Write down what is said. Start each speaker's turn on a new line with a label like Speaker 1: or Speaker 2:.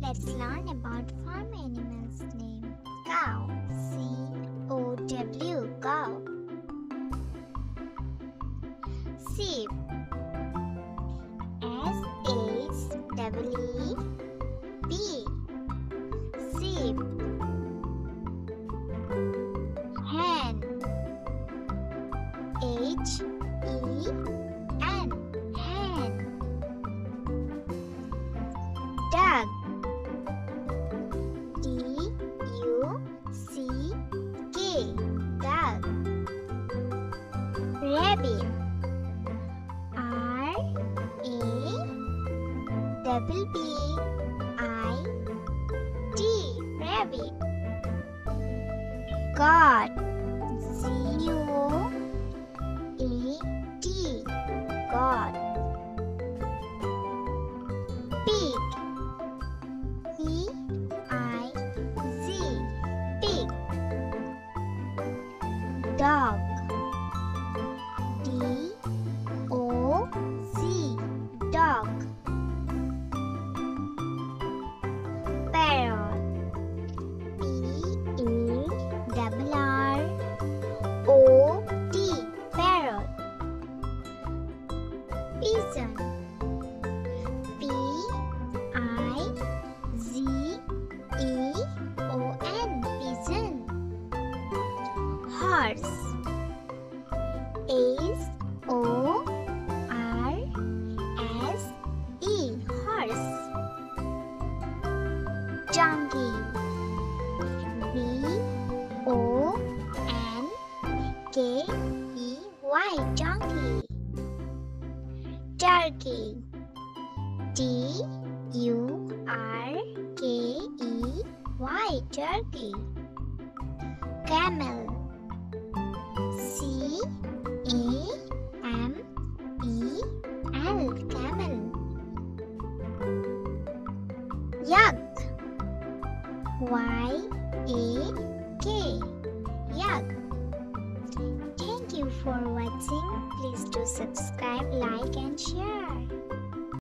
Speaker 1: Let's learn about farm animals name. Cow. C-O-W. Cow. Sheep. S-H-E-E-P. Sheep. Hen. H-E-N. Hen. Duck. D-U-C-K. Duck. Rabbit. R-A-B-B-I-T. Rabbit. Goat. C-O-A-T. Goat. Pig. P-I-G. Pig. Dog. D-O-G. Dog. Parrot. P-A-R-R-O-T. Parrot. Pigeon. P-I-G-E-O-N. Pigeon. Horse. H-O-R-S-E. Horse. Donkey. D-O-N-K-E-Y. Donkey. Turkey. T-U-R-K-E-Y. Turkey. Camel. C-A-M-E-L. Camel. Yak. Y-A-K. Yak. Thank you for watching. Please do subscribe, like and share.